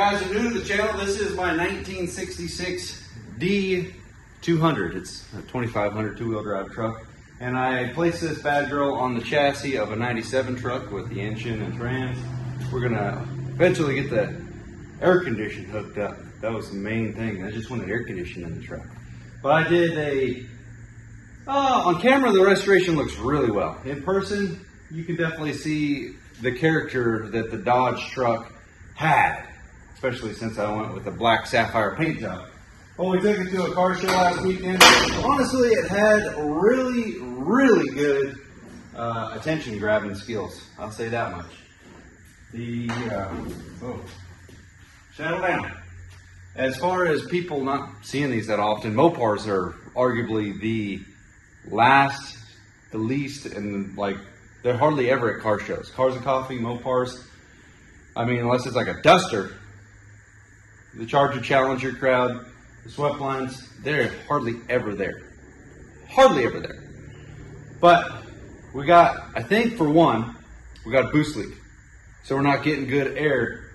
Guys, if you're new to the channel, this is my 1966 D200. It's a 2500 two-wheel drive truck. And I placed this bad girl on the chassis of a 97 truck with the engine and trans. We're gonna eventually get the air condition hooked up. That was the main thing. I just wanted air conditioning in the truck. But I did on camera the restoration looks really well. In person, you can definitely see the character that the Dodge truck had, especially since I went with a black sapphire paint job. Well, we took it to a car show last weekend. Honestly, it had really, really good attention grabbing skills. I'll say that much. Settle down. As far as people not seeing these that often, Mopars are arguably the least, and like they're hardly ever at car shows. Cars and Coffee, Mopars. I mean, unless it's like a Duster, the Charger Challenger crowd, the Sweptlines, they're hardly ever there. Hardly ever there. But we got, I think for one, we got a boost leak. So we're not getting good air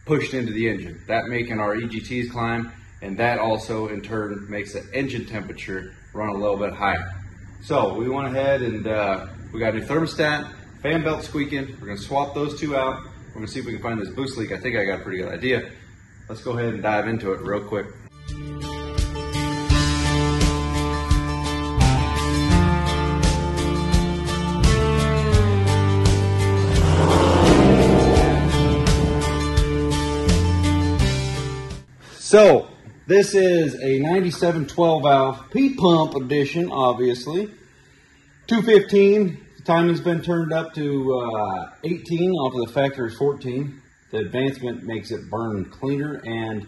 pushed into the engine. That making our EGTs climb, and that also in turn makes the engine temperature run a little bit higher. So we went ahead and we got a new thermostat, fan belt squeaking. We're gonna swap those two out. We're gonna see if we can find this boost leak. I think I got a pretty good idea. Let's go ahead and dive into it real quick. So this is a 97 12 valve P-pump edition, obviously. 215, the timing's been turned up to 18 off of the factory 14. The advancement makes it burn cleaner and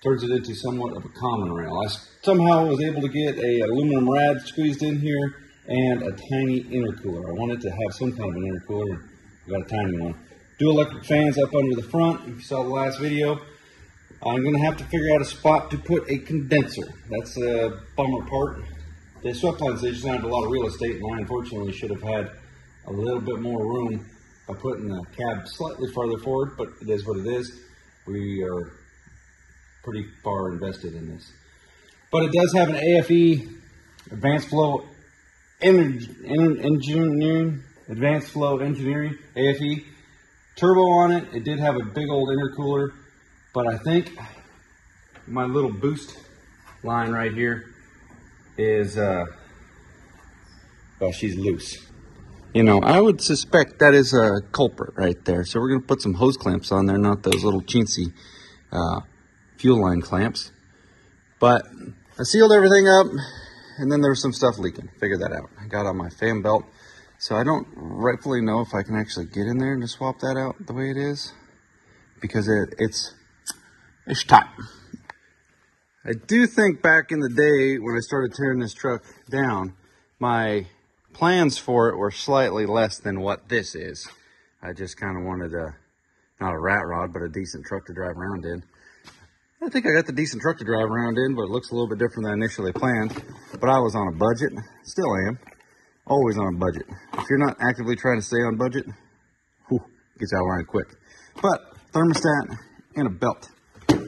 turns it into somewhat of a common rail. I somehow was able to get a aluminum rad squeezed in here and a tiny intercooler. I wanted to have some kind of an intercooler. I got a tiny one. Dual electric fans up under the front. If you saw the last video, I'm going to have to figure out a spot to put a condenser. That's a bummer part. The Sweptlines, they just don't have a lot of real estate, and I unfortunately should have had a little bit more room by putting the cab slightly farther forward, but it is what it is. We are pretty far invested in this. But it does have an AFE, Advanced Flow Engineering, Advanced Flow Engineering, AFE, turbo on it. It did have a big old intercooler. But I think my little boost line right here is, well, she's loose. You know, I would suspect that is a culprit right there. So we're going to put some hose clamps on there, not those little chintzy fuel line clamps. But I sealed everything up, and then there was some stuff leaking. Figured that out. I got on my fan belt. So I don't rightfully know if I can actually get in there and just swap that out the way it is. Because it's tight. I do think back in the day when I started tearing this truck down, my plans for it were slightly less than what this is. I just kind of wanted not a rat rod, but a decent truck to drive around in. I think I got the decent truck to drive around in, but it looks a little bit different than I initially planned. But I was on a budget, still am, always on a budget. If you're not actively trying to stay on budget, whew, gets out of line quick. But thermostat and a belt.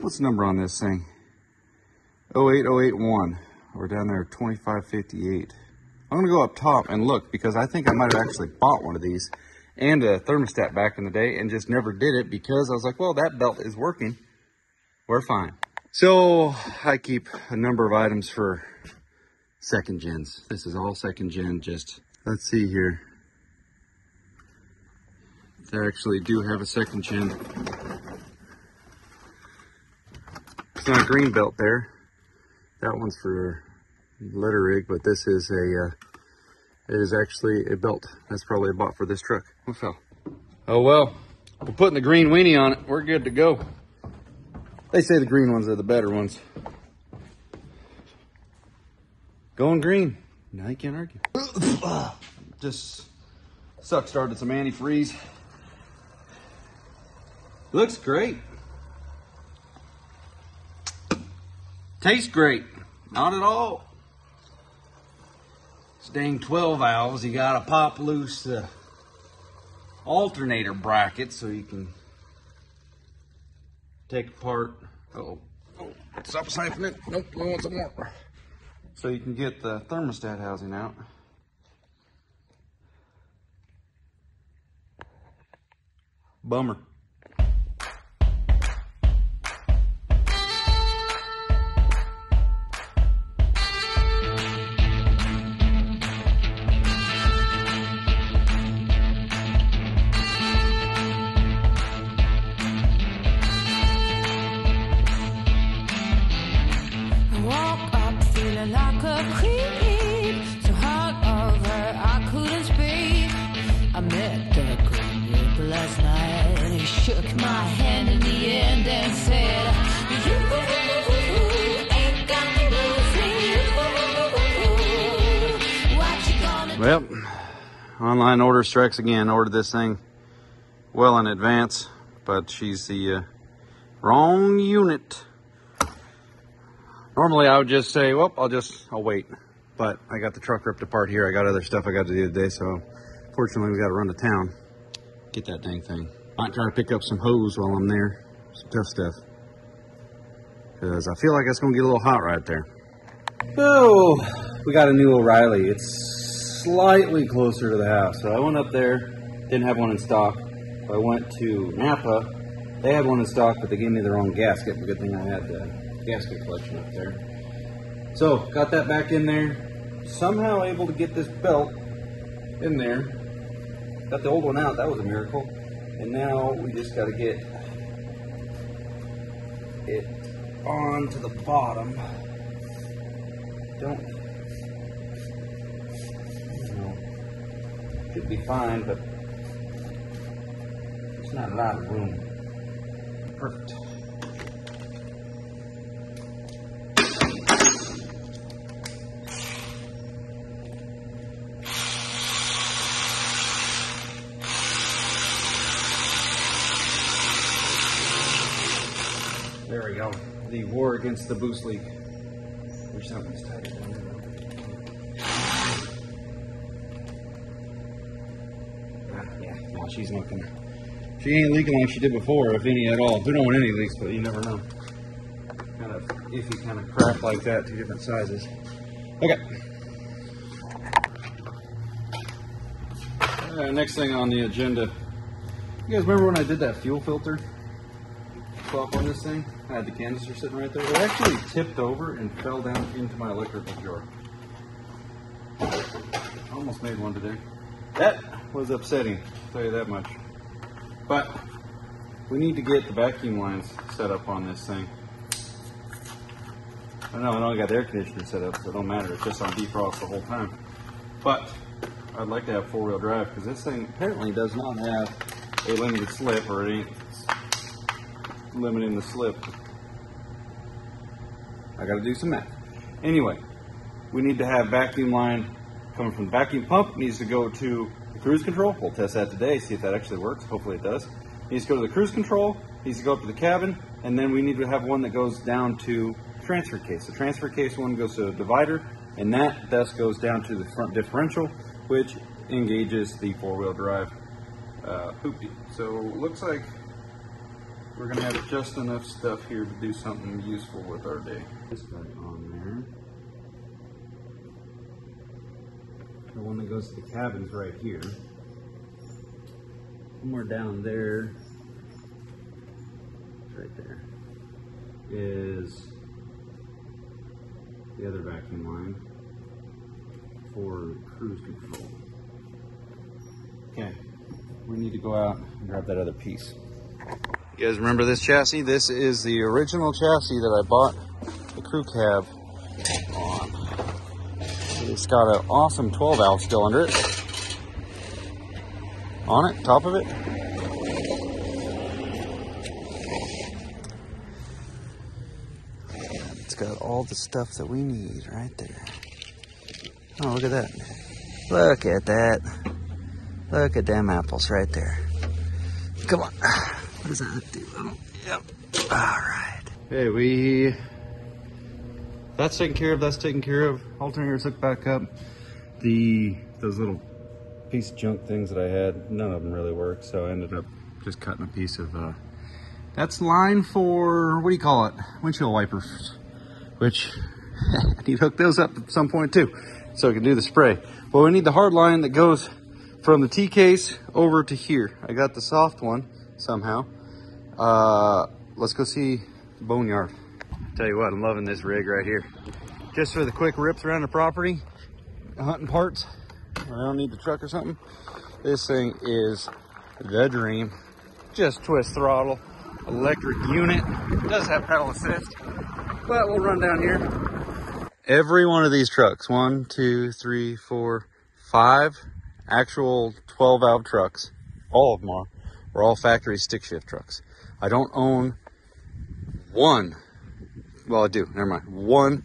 What's the number on this thing? 08081. We're down there at 2558. I'm going to go up top and look, because I think I might have actually bought one of these and a thermostat back in the day and just never did it because I was like, well, that belt is working. We're fine. So I keep a number of items for second gens. This is all second gen. Just let's see here. They actually do have a second gen. It's not a green belt there. That one's for letter rig, but this is it is actually a belt. That's probably bought for this truck. What fell? Oh well, we're putting the green weenie on it. We're good to go. They say the green ones are the better ones. Going green. Now you can't argue. Just started some antifreeze. Looks great. Tastes great. Not at all. It's dang 12 valves. You gotta pop loose the alternator bracket so you can take apart. Stop siphoning. Nope, we want some more. So you can get the thermostat housing out. Bummer. Shook my hand in the end and said, you ain't got nothing. What you gonna do? Well, online order strikes again. Ordered this thing well in advance, but she's the wrong unit. Normally I would just say, well, I'll wait. But I got the truck ripped apart here. I got other stuff I got to do today, so fortunately we got to run to town. Get that dang thing. Might try to pick up some hose while I'm there. Some tough stuff. Because I feel like it's going to get a little hot right there. Oh, we got a new O'Reilly. It's slightly closer to the house. So I went up there. Didn't have one in stock. I went to Napa. They had one in stock, but they gave me the wrong gasket. Good thing I had the gasket collection up there. So, got that back in there. Somehow able to get this belt in there. Got the old one out. That was a miracle. And now we just got to get it onto the bottom. Don't know. Should be fine, but it's not a lot of room. Perfect. There we go. The war against the boost leak. Wish that one's tighter down there. Yeah, no, she's not gonna. She ain't leaking like she did before, if any at all. We don't want any leaks, but you never know. Kind of iffy kind of crap like that, two different sizes. Okay. Next thing on the agenda. You guys remember when I did that fuel filter swap on this thing? I had the canister sitting right there. It actually tipped over and fell down into my electrical jar. I almost made one today. That was upsetting, I'll tell you that much. But we need to get the vacuum lines set up on this thing. I know I got the air conditioner set up, so it don't matter. It's just on defrost the whole time. But I'd like to have four-wheel drive because this thing apparently does not have a limited slip, or it ain't limiting the slip. I got to do some math. Anyway, we need to have vacuum line coming from the vacuum pump. Needs to go to the cruise control. We'll test that today, see if that actually works. Hopefully it does. Needs to go to the cruise control. Needs to go up to the cabin, and then we need to have one that goes down to transfer case. The transfer case one goes to a divider, and that thus goes down to the front differential, which engages the four-wheel drive hoopty. So looks like we're going to have just enough stuff here to do something useful with our day. This guy on there. The one that goes to the cabin's right here. Somewhere down there, right there, is the other vacuum line for cruise control. Okay, we need to go out and grab that other piece. You guys remember this chassis? This is the original chassis that I bought the crew cab on. It's got an awesome 12-valve still under it. On it, top of it. It's got all the stuff that we need right there. Oh, look at that. Look at that. Look at them apples right there. Come on. What does that do? Yep. All right. Hey, that's taken care of. That's taken care of. Alternators hooked back up. Those little piece of junk things that I had, none of them really worked. So I ended up just cutting a piece of That's line for, what do you call it? Windshield wipers, which I need to hook those up at some point too, so I can do the spray. Well, we need the hard line that goes from the T-case over to here. I got the soft one somehow. Let's go see the boneyard. Tell you what, I'm loving this rig right here. Just for the quick rips around the property, hunting parts, or I don't need the truck or something. This thing is the dream. Just twist throttle. Electric unit. It does have pedal assist, but we'll run down here. Every one of these trucks, 1, 2, 3, 4, 5 actual 12 valve trucks, all of them are all factory stick shift trucks. I don't own one, well I do, never mind, one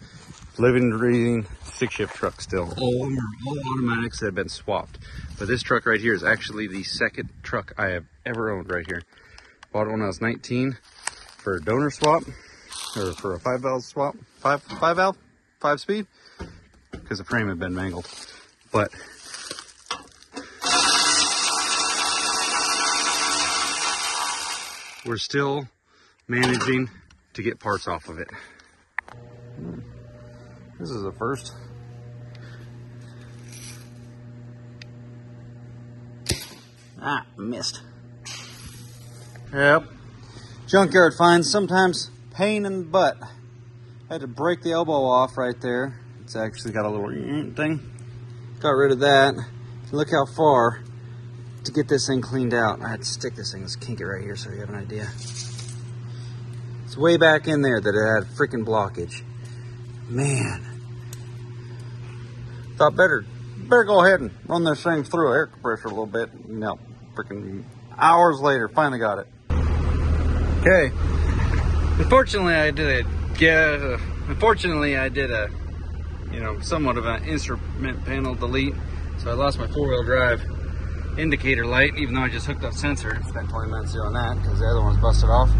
living and breathing stick shift truck still. All of them are all automatics that have been swapped. But this truck right here is actually the second truck I have ever owned right here. Bought it when I was 19 for a donor swap, or for a 5 valve swap, 5 speed, because the frame had been mangled. But we're still managing to get parts off of it. This is the first. Ah, missed. Yep. Junkyard finds sometimes pain in the butt. I had to break the elbow off right there. It's actually got a little thing. Got rid of that. Look how far to get this thing cleaned out. I had to stick this thing, let's kink it right here so you have an idea. It's way back in there that it had freaking blockage. Man. Thought better go ahead and run this thing through air compressor a little bit. No, freaking hours later, finally got it. Okay. Unfortunately, I did a somewhat of an instrument panel delete. So I lost my 4-wheel drive indicator light, even though I just hooked up sensor. Spent 20 minutes doing that because the other one's busted off.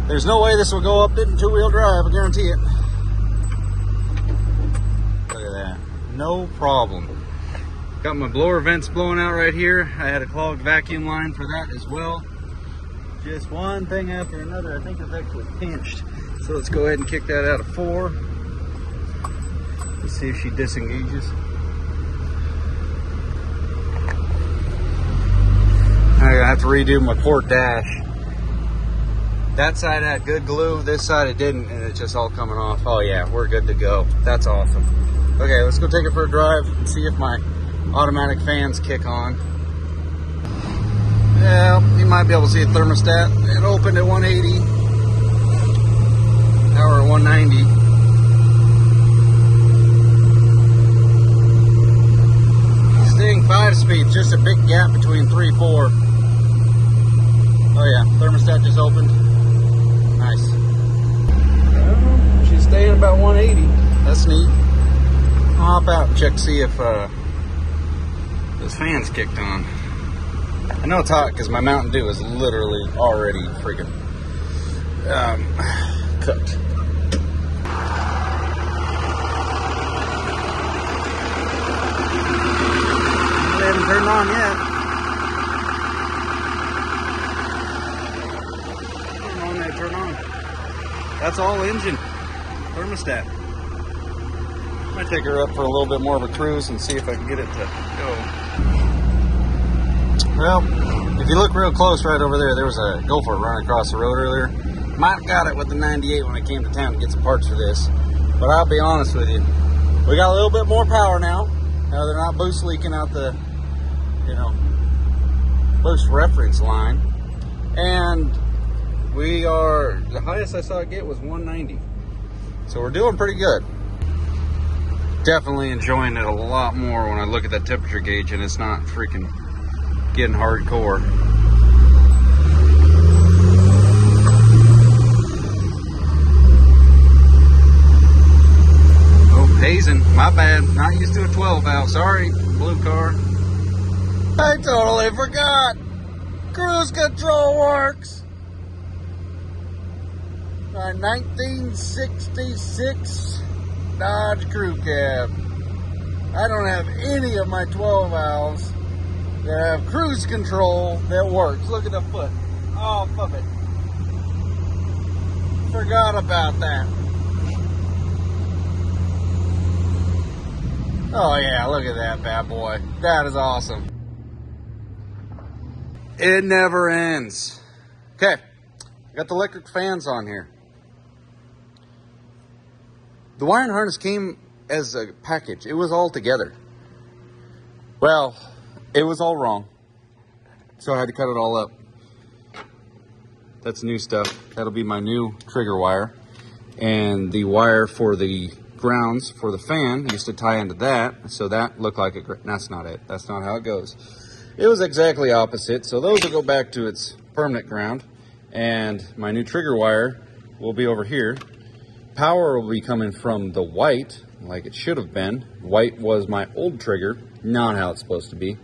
There's no way this will go up in 2-wheel drive, I guarantee it. Look at that. No problem. Got my blower vents blowing out right here. I had a clogged vacuum line for that as well. Just one thing after another. I think it's actually pinched. So let's go ahead and kick that out of 4. Let's see if she disengages. I have to redo my port dash. That side had good glue, this side it didn't, and it's just all coming off. Oh yeah, we're good to go. That's awesome. Okay, let's go take it for a drive and see if my automatic fans kick on. Yeah, you might be able to see a thermostat. It opened at 180. Now we're at 190. Staying 5 speeds, just a big gap between 3 and 4. Oh yeah, thermostat just opened. Nice. She's staying about 180. That's neat. I'll hop out and check to see if those fans kicked on. I know it's hot because my Mountain Dew is literally already freaking cooked. They haven't turned on yet. I don't know when they turn on. That's all engine. Thermostat. Might take her up for a little bit more of a cruise and see if I can get it to go. Well, if you look real close right over there, there was a gopher running across the road earlier. Might have got it with the 98 when I came to town to get some parts for this. But I'll be honest with you, we got a little bit more power now. Now they're not boost leaking out the, boost reference line. And the highest I saw it get was 190. So we're doing pretty good. Definitely enjoying it a lot more when I look at that temperature gauge and it's not freaking getting hardcore. Oh, hazing. My bad. Not used to a 12 valve. Sorry, blue car. I totally forgot. Cruise control works. My 1966 Dodge Crew Cab. I don't have any of my 12 valves that have cruise control that works. Look at the foot. Oh, fuck it. Forgot about that. Oh yeah, look at that bad boy. That is awesome. It never ends. Okay, got the electric fans on here. The wiring harness came as a package. It was all together. Well, it was all wrong. So I had to cut it all up. That's new stuff. That'll be my new trigger wire. And the wire for the grounds for the fan used to tie into that. So that looked like it. That's not it. That's not how it goes. It was exactly opposite. So those will go back to its permanent ground. And my new trigger wire will be over here. Power will be coming from the white, like it should have been. White was my old trigger, not how it's supposed to be.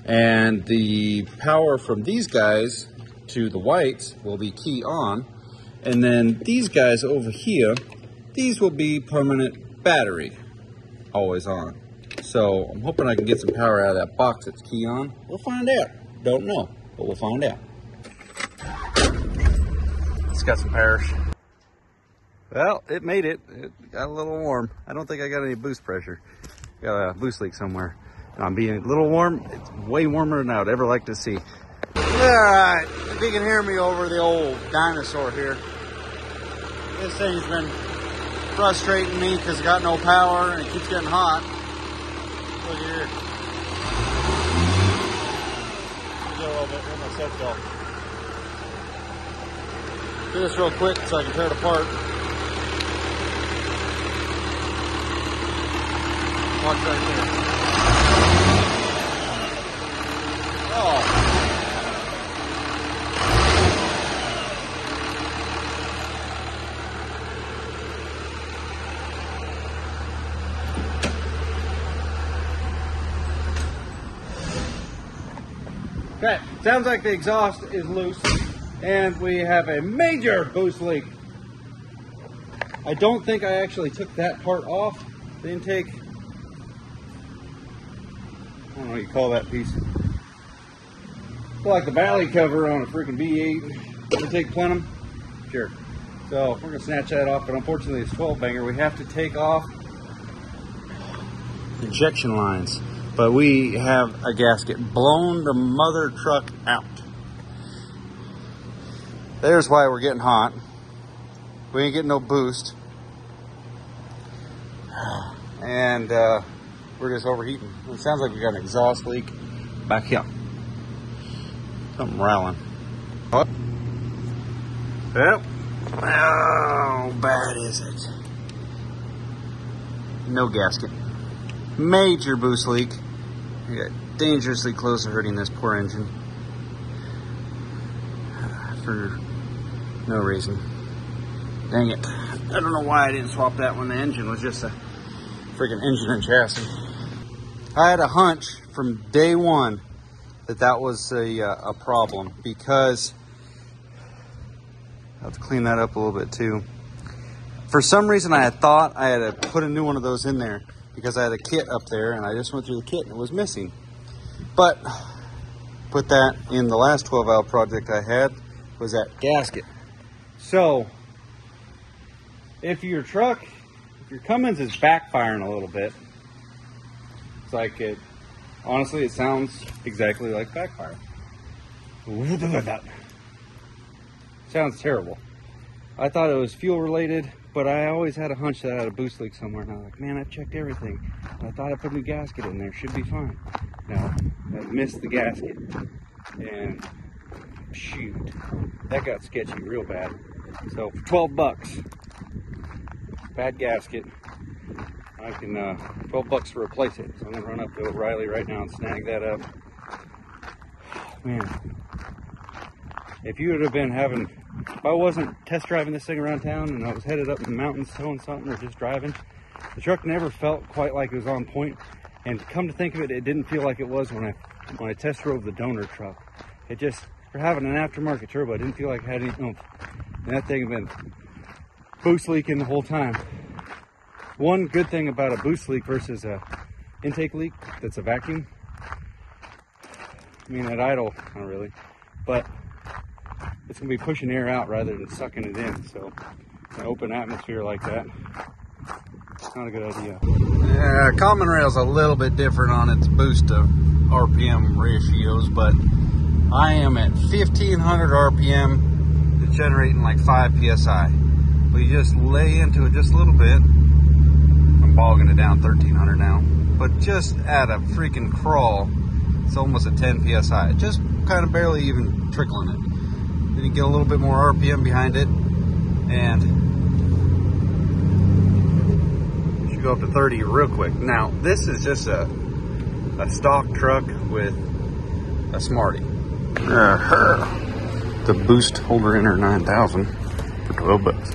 And the power from these guys to the whites will be key on. And then these guys over here, these will be permanent battery, always on. So I'm hoping I can get some power out of that box that's key on. We'll find out. Don't know, but we'll find out. It's got some parish. Well, it made it. It got a little warm. I don't think I got any boost pressure. Got a boost leak somewhere. And I'm being a little warm. It's way warmer than I would ever like to see. Alright, if you can hear me over the old dinosaur here. This thing's been frustrating me because it got no power and it keeps getting hot. Look here. Get a little bit in my set though. Do this real quick so I can tear it apart. Watch right there. Oh. Okay, sounds like the exhaust is loose and we have a major boost leak. I don't think I actually took that part off the intake. I don't know what you call that piece. It's like the valley cover on a freaking V8 intake plenum. Sure. So we're gonna snatch that off, but unfortunately it's 12 banger. We have to take off injection lines. But we have a gasket blown the mother truck out. There's why we're getting hot. We ain't getting no boost. And we're just overheating. It sounds like we got an exhaust leak back here. Something rattling. Oh. Yep. How bad is it? No gasket. Major boost leak. We got dangerously close to hurting this poor engine for no reason. Dang it. I don't know why I didn't swap that when the engine was just a freaking engine and chassis. I had a hunch from day one that that was a problem because I'll have to clean that up a little bit too. For some reason I had thought I had to put a new one of those in there because I had a kit up there and I just went through the kit and it was missing. But put that in the last 12 valve project I had was that gasket. So if your Cummins is backfiring a little bit, it's like it, honestly it sounds exactly like backfire. Sounds terrible. I thought it was fuel related, but I always had a hunch that I had a boost leak somewhere, and I was like, man, I checked everything. I thought I put a new gasket in there, should be fine. No, I missed the gasket, and shoot, that got sketchy real bad. So for 12 bucks, bad gasket, I can, 12 bucks to replace it. So I'm gonna run up to O'Reilly right now and snag that up. Man, if you would have been if I wasn't test driving this thing around town and I was headed up in the mountains towing something or just driving, the truck never felt quite like it was on point. And come to think of it, it didn't feel like it was when I test drove the donor truck. It just, for having an aftermarket turbo, it didn't feel like it had any oomph. And that thing had been boost leaking the whole time. One good thing about a boost leak versus a intake leak that's a vacuum, I mean at idle, not really, but it's gonna be pushing air out rather than sucking it in. So an open atmosphere like that, it's not a good idea. Yeah, Common Rail's a little bit different on its boost to RPM ratios, but I am at 1500 RPM. It's generating like 5 PSI. We just lay into it just a little bit. I'm bogging it down 1300 now, but just at a freaking crawl, it's almost at 10 PSI. Just kind of barely even trickling it. Then you get a little bit more RPM behind it, and it should go up to 30 real quick. Now, this is just a stock truck with a Smarty. The Boost Holder Inner 9000 for 12 bucks.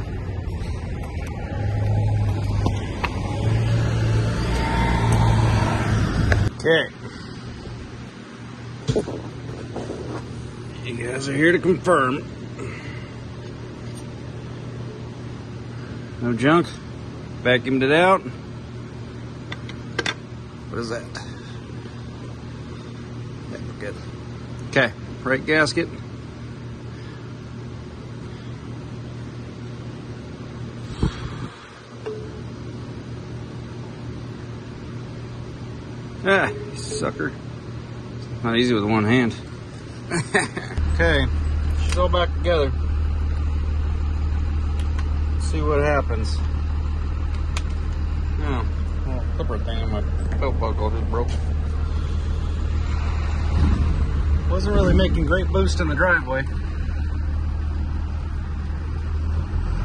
Okay. You guys are here to confirm. No junk. Vacuumed it out. What is that? Yeah, we're good. Okay, right gasket. Ah, you sucker. Not easy with one hand. Okay, she's all back together. Let's see what happens. Oh, little clipper thing on my belt buckle just broke. Wasn't really making great boost in the driveway.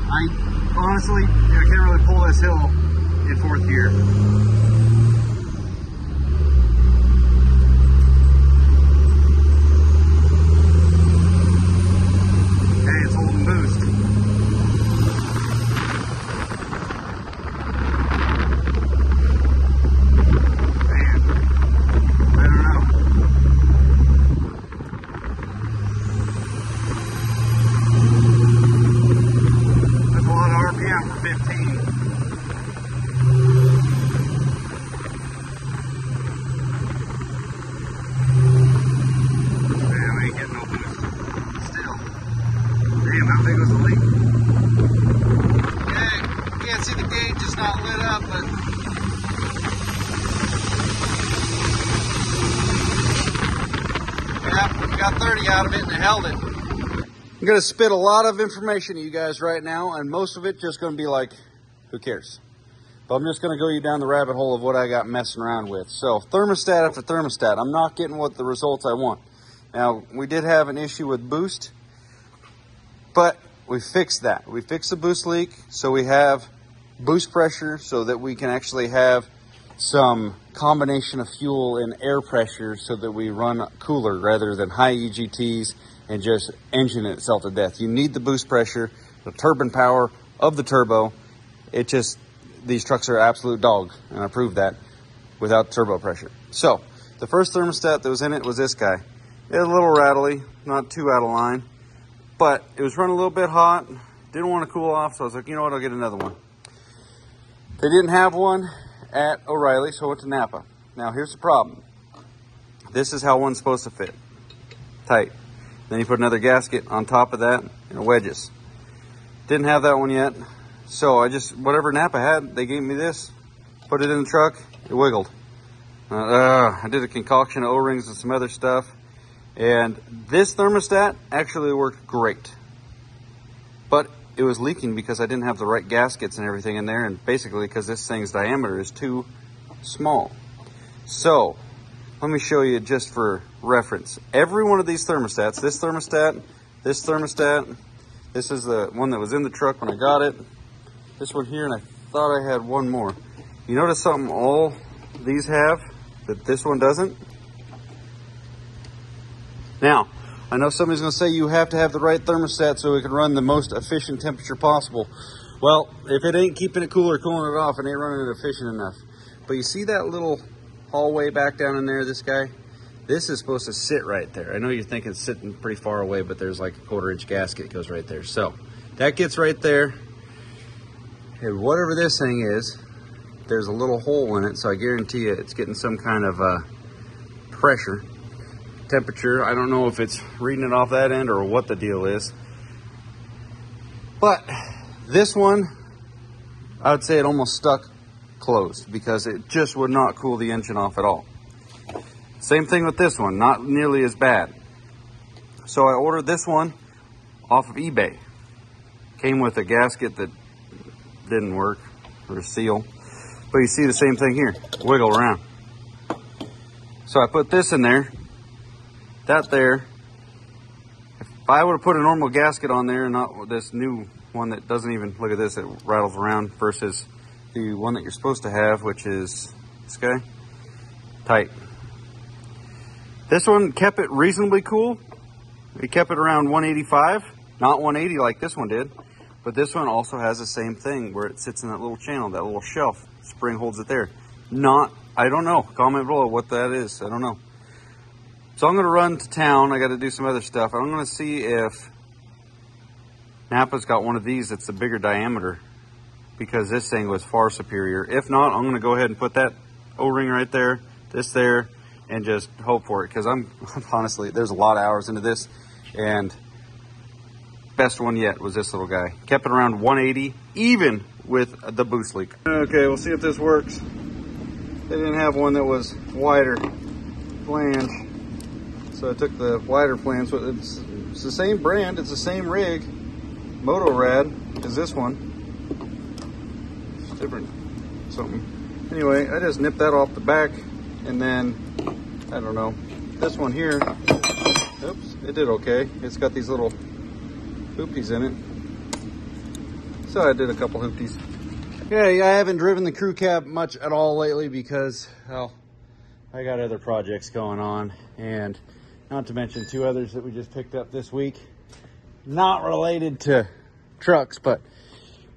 I honestly, I can't really pull this hill in 4th gear. Got 30 out of it and it held it. I'm going to spit a lot of information at you guys right now, and most of it just going to be like, who cares? But I'm just going to go you down the rabbit hole of what I got messing around with. So thermostat after thermostat, I'm not getting what the results I want. Now, we did have an issue with boost, but we fixed that. We fixed the boost leak, so we have boost pressure so that we can actually have some combination of fuel and air pressure so that we run cooler rather than high EGTs and just engine itself to death. You need the boost pressure, the turbine power of the turbo. It just, these trucks are absolute dog, and I proved that without turbo pressure. So the first thermostat that was in it was this guy. It was a little rattly, not too out of line, but it was running a little bit hot. Didn't want to cool off, so I was like, you know what, I'll get another one. They didn't have one at O'Reilly, so I went to Napa. Now here's the problem. This is how one's supposed to fit. Tight. Then you put another gasket on top of that and wedges. Didn't have that one yet. So I just, whatever Napa had, they gave me this. Put it in the truck, it wiggled. I did a concoction of O-rings and some other stuff. And this thermostat actually worked great. But it was leaking because I didn't have the right gaskets and everything in there, and basically because this thing's diameter is too small. So let me show you just for reference. Every one of these thermostats, this thermostat, this thermostat, this is the one that was in the truck when I got it, this one here, and I thought I had one more. You notice something all these have that this one doesn't? Now, I know somebody's going to say you have to have the right thermostat so it can run the most efficient temperature possible. Well, if it ain't keeping it cool or cooling it off, it ain't running it efficient enough. But you see that little hallway back down in there, this guy? This is supposed to sit right there. I know you're thinking it's sitting pretty far away, but there's like a 1/4-inch gasket that goes right there. So that gets right there. And whatever this thing is, there's a little hole in it, so I guarantee you it's getting some kind of pressure. temperature. I don't know if it's reading it off that end or what the deal is. But this one, I would say it almost stuck closed because it just would not cool the engine off at all. Same thing with this one, not nearly as bad. So I ordered this one off of eBay. Came with a gasket that didn't work, or a seal. But you see the same thing here, wiggle around. So I put this in there, that there. If I would have put a normal gasket on there and not this new one that doesn't even, look at this, it rattles around, versus the one that you're supposed to have, which is this guy, tight. This one kept it reasonably cool. It kept it around 185, not 180 like this one did. But this one also has the same thing where it sits in that little channel, that little shelf. Spring holds it there. I don't know. Comment below what that is. I don't know. So I'm going to run to town. I got to do some other stuff. I'm going to see if Napa's got one of these that's a bigger diameter, because this thing was far superior. If not, I'm going to go ahead and put that O-ring right there, this there, and just hope for it, because I'm honestly, there's a lot of hours into this, and best one yet was this little guy. Kept it around 180, even with the boost leak. Okay, we'll see if this works. They didn't have one that was wider flange, so I took the wider flange. It's the same brand, it's the same rig, Motorad, as this one. It's different something. Anyway, I just nipped that off the back, and then I don't know, this one here, oops, it did okay. It's got these little hoopties in it. So I did a couple hoopties. Yeah, I haven't driven the crew cab much at all lately because, well, I got other projects going on, and not to mention 2 others that we just picked up this week. Not related to trucks, but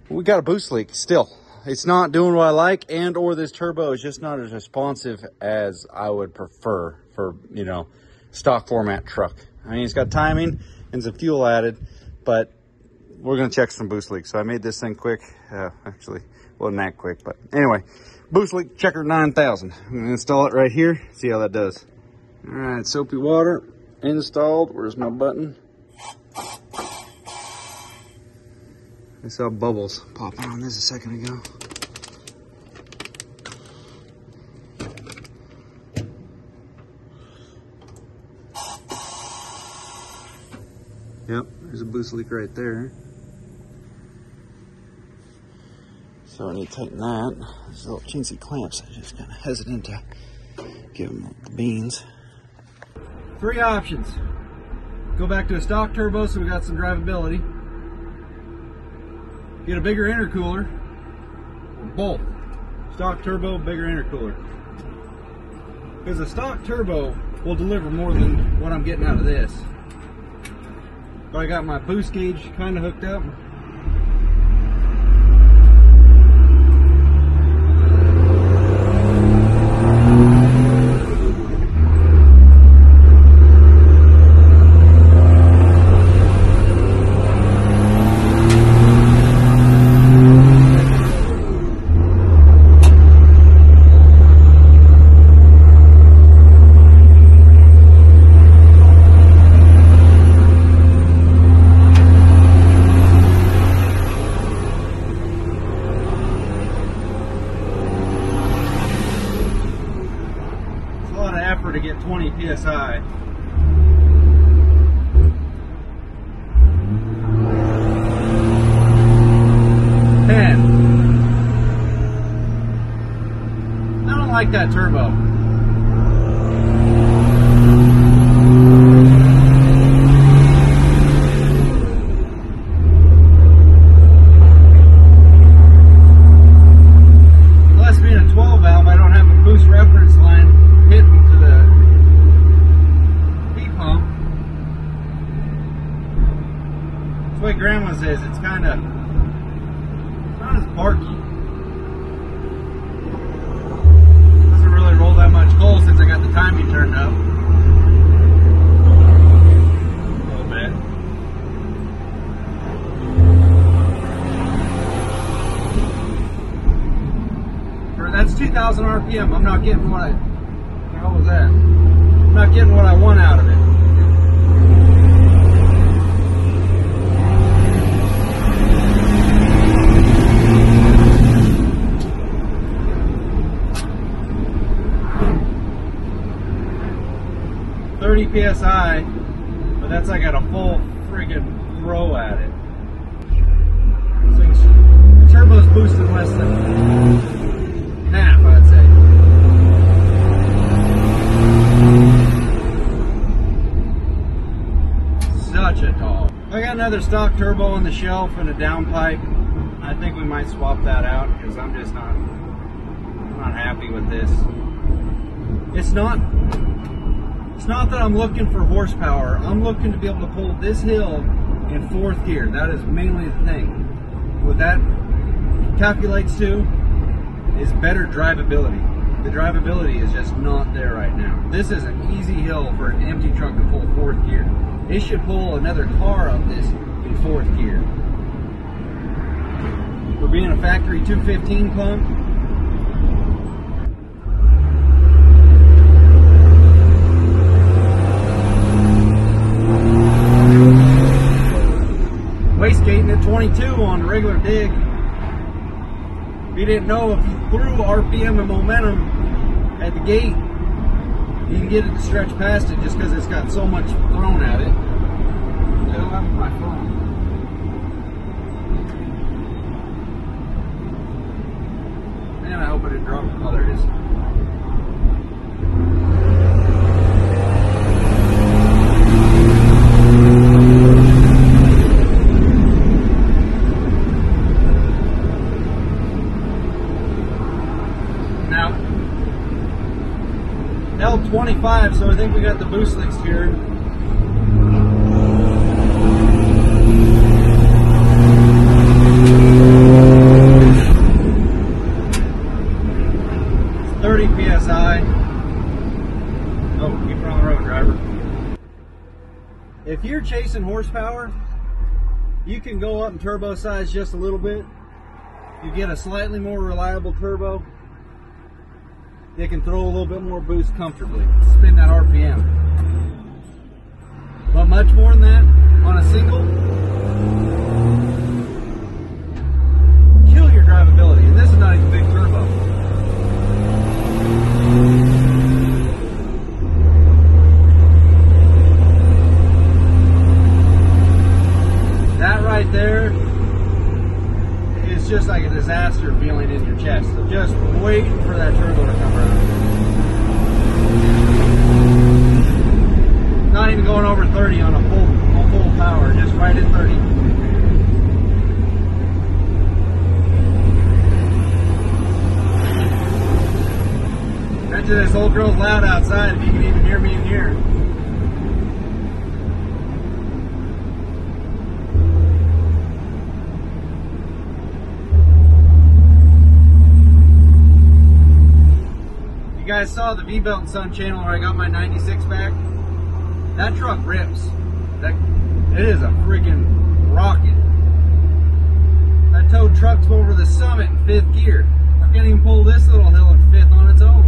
we got a boost leak still. It's not doing what I like, and or this turbo is just not as responsive as I would prefer for, you know, stock format truck. I mean, it's got timing and some fuel added, but we're going to check some boost leaks. So I made this thing quick. Actually, wasn't that quick, but anyway, boost leak checker 9000. I'm going to install it right here, see how that does. All right, soapy water installed. Where's my button? I saw bubbles popping on this a second ago. Yep, there's a boost leak right there. So I need to tighten that. There's little chintzy clamps. I'm just kind of hesitant to give them the beans. 3 options. Go back to a stock turbo so we got some drivability. Get a bigger intercooler, or both. Stock turbo, bigger intercooler. Because a stock turbo will deliver more than what I'm getting out of this. So I got my boost gauge kind of hooked up. To get 20 psi. I don't like that turbo. Unless being a 12 valve, I don't have a boost reference line hitting to the heat pump. That's what Grandma says. It's kind of not as barky. Doesn't really roll that much coal since I got the timing turned up. A little bit. That's 2,000 RPM. I'm not getting what I... How was that? I'm not getting what I want out of it. PSI, but that's like at a full friggin' throw at it. The turbo's boosted less than half, I'd say. Such a dog. I got another stock turbo on the shelf and a downpipe. I think we might swap that out because I'm just not happy with this. It's not that I'm looking for horsepower. I'm looking to be able to pull this hill in 4th gear. That is mainly the thing. What that calculates to is better drivability. The drivability is just not there right now. This is an easy hill for an empty truck to pull 4th gear. It should pull another car up this in 4th gear. For being a factory 215 pump, wastegating at 22 on a regular dig. If you didn't know, if you threw RPM and momentum at the gate, you can get it to stretch past it just because it's got so much thrown at it. It'll have my phone. Man, I hope I didn't drop it. Oh, there it is. L25, so I think we got the boost leak secured. It's 30 PSI. Oh, keep it on the road, driver. If you're chasing horsepower, you can go up in turbo size just a little bit. You get a slightly more reliable turbo. They can throw a little bit more boost comfortably, spin that RPM. But much more than that, on a single, kill your drivability. And this is not even big turbo. That right there is just like a disaster feeling in your chest. So just waiting for that turbo to come around. Not even going over 30 on a full power, just right at 30. Bet you this old girl's loud outside if you can even hear me in here. You guys saw the V-Belt and Son channel where I got my 96 back? That truck rips. It is a freaking rocket. That towed trucks over the summit in 5th gear. I can't even pull this little hill in 5th on its own.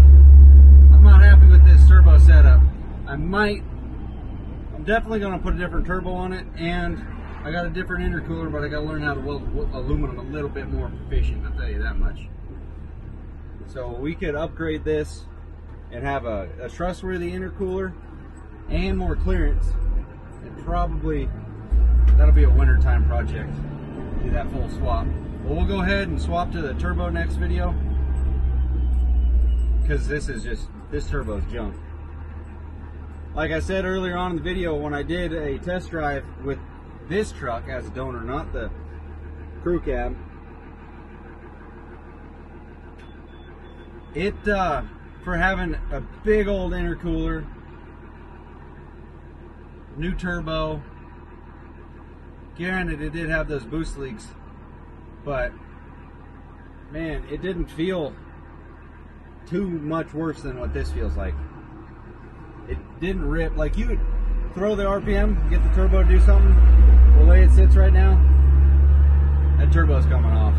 I'm not happy with this turbo setup. I'm definitely going to put a different turbo on it, and I got a different intercooler, but I got to learn how to weld aluminum a little bit more proficient, I'll tell you that much. So we could upgrade this and have a trustworthy intercooler and more clearance. And probably that'll be a wintertime project, do that full swap. But we'll go ahead and swap to the turbo next video, because this turbo's junk. Like I said earlier on in the video, when I did a test drive with this truck as a donor, not the crew cab, it for having a big old intercooler, new turbo, granted it did have those boost leaks, but man, it didn't feel too much worse than what this feels like. It didn't rip. Like, you would throw the RPM, get the turbo to do something, the way it sits right now, that turbo's coming off.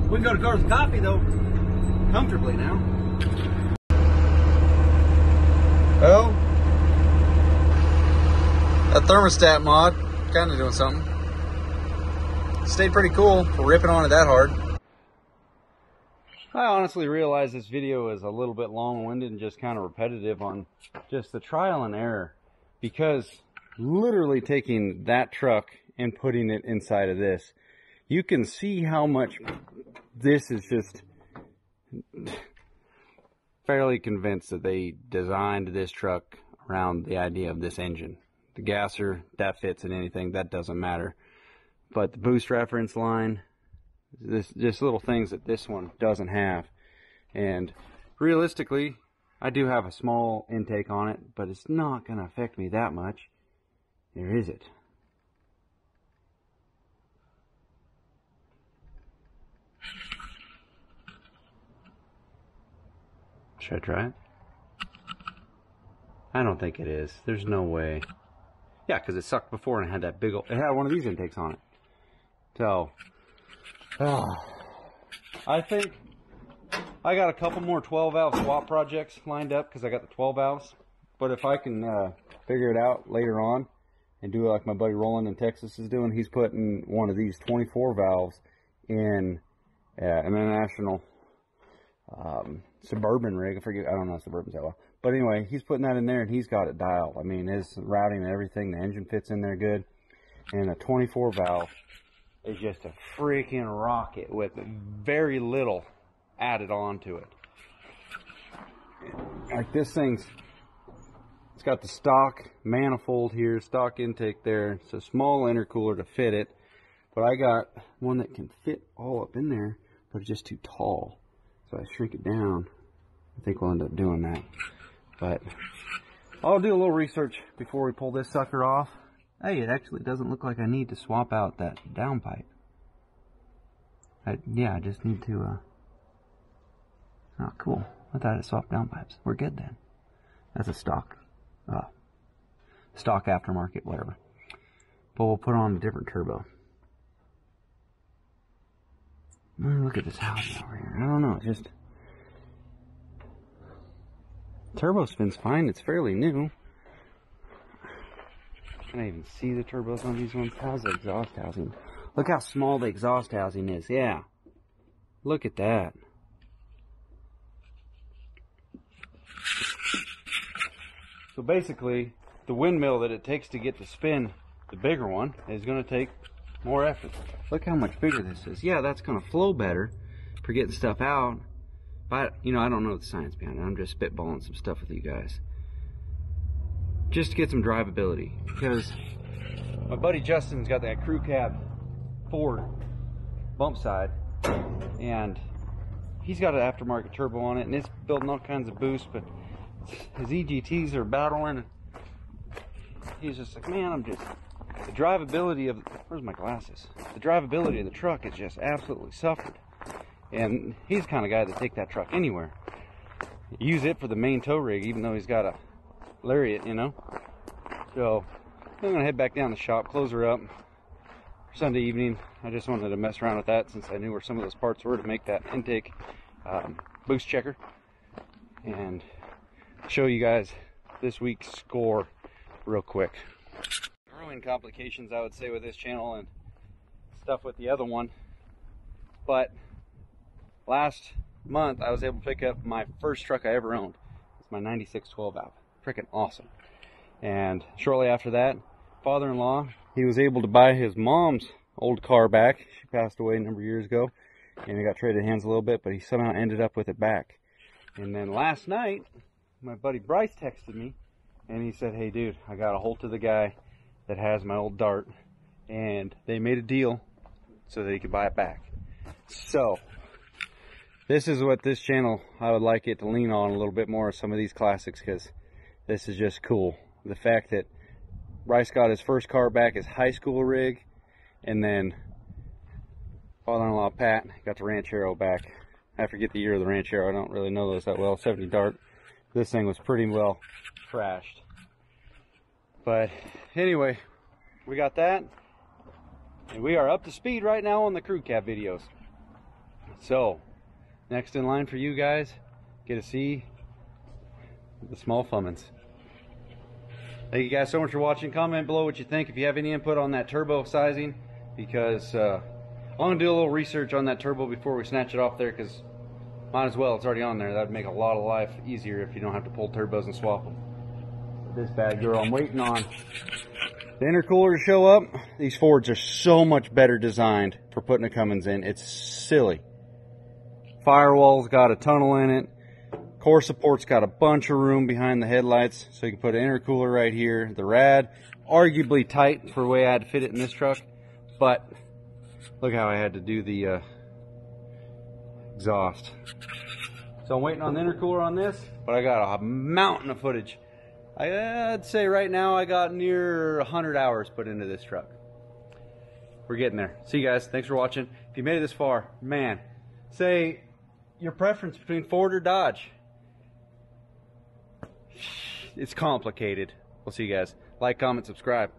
We can go to Cars and Coffee though. comfortably now. Well, that thermostat mod, kind of doing something. Stayed pretty cool for ripping on it that hard. I honestly realize this video is a little bit long-winded and just kind of repetitive on just the trial and error, because literally taking that truck and putting it inside of this, you can see how much this is just fairly convinced that they designed this truck around the idea of this engine. The gasser, that fits in anything, that doesn't matter. But the boost reference line, just little things that this one doesn't have. And realistically, I do have a small intake on it, but it's not going to affect me that much. Or is it? Should I try it? I don't think it is. There's no way. Yeah, because it sucked before and it had that big old... It had one of these intakes on it. So... I think I got a couple more 12-valve swap projects lined up because I got the 12 valves. But if I can figure it out later on and do it like my buddy Roland in Texas is doing, he's putting one of these 24 valves in an international Suburban rig. I don't know Suburbans that well. But anyway, he's putting that in there and he's got it dialed. I mean, his routing and everything, the engine fits in there good. And a 24 valve is just a freaking rocket with very little added on to it. Like this thing's, it's got the stock manifold here, stock intake there. It's a small intercooler to fit it, but I got one that can fit all up in there, but it's just too tall. So I shrink it down. I think we'll end up doing that. But I'll do a little research before we pull this sucker off. Hey, it actually doesn't look like I need to swap out that downpipe. Yeah, I just need to, oh, cool. I thought I swapped downpipes. We're good then. That's a stock aftermarket, whatever. But we'll put on a different turbo. Look at this housing over here. I don't know, it just... Turbo spins fine, it's fairly new. Can I even see the turbos on these ones? How's the exhaust housing? Look how small the exhaust housing is. Yeah. Look at that. So basically, the windmill that it takes to get to spin the bigger one is going to take more effort. Look how much bigger this is. Yeah, that's going to flow better for getting stuff out. But, you know, I don't know the science behind it. I'm just spitballing some stuff with you guys. Just to get some drivability, because my buddy Justin's got that crew cab Ford bump side, and he's got an aftermarket turbo on it, and it's building all kinds of boost, but his EGTs are battling. He's just like, man, the drivability of, where's my glasses? The drivability of the truck is just absolutely suffered. And he's the kind of guy that take that truck anywhere. Use it for the main tow rig, even though he's got a lariat, you know. So I'm gonna head back down the shop, close her up for Sunday evening. I just wanted to mess around with that since I knew where some of those parts were to make that intake boost checker, and show you guys this week's score real quick. Growing complications, I would say, with this channel and stuff with the other one, but last month I was able to pick up my first truck I ever owned. It's my 96 12 valve. Freaking awesome. And shortly after that, father-in-law, he was able to buy his mom's old car back. She passed away a number of years ago, and it got traded hands a little bit, but he somehow ended up with it back. And then last night, my buddy Bryce texted me, and he said, hey dude, I got a hold of the guy that has my old Dart, and they made a deal so that he could buy it back. So this is what this channel, I would like it to lean on a little bit more, some of these classics, because this is just cool. The fact that Bryce got his first car back, his high school rig, and then father-in-law Pat got the Ranchero back. I forget the year of the Ranchero, I don't really know those that well. 70 Dart. This thing was pretty well trashed. But anyway, we got that, and we are up to speed right now on the crew cab videos. So next in line for you guys, get to see the small Cummins. Thank you guys so much for watching. Comment below what you think if you have any input on that turbo sizing, because I'm gonna do a little research on that turbo before we snatch it off there, because might as well, it's already on there. That would make a lot of life easier if you don't have to pull turbos and swap them. This bad girl, I'm waiting on the intercooler to show up. These Fords are so much better designed for putting a Cummins in. It's silly. Firewall's got a tunnel in it. Core support's got a bunch of room behind the headlights, so you can put an intercooler right here. The rad, arguably tight for the way I had to fit it in this truck, but look how I had to do the exhaust. So I'm waiting on the intercooler on this, but I got a mountain of footage. I'd say right now I got near 100 hours put into this truck. We're getting there. See you guys. Thanks for watching. If you made it this far, man, say your preference between Ford or Dodge. It's complicated. We'll see you guys. Like, comment, subscribe.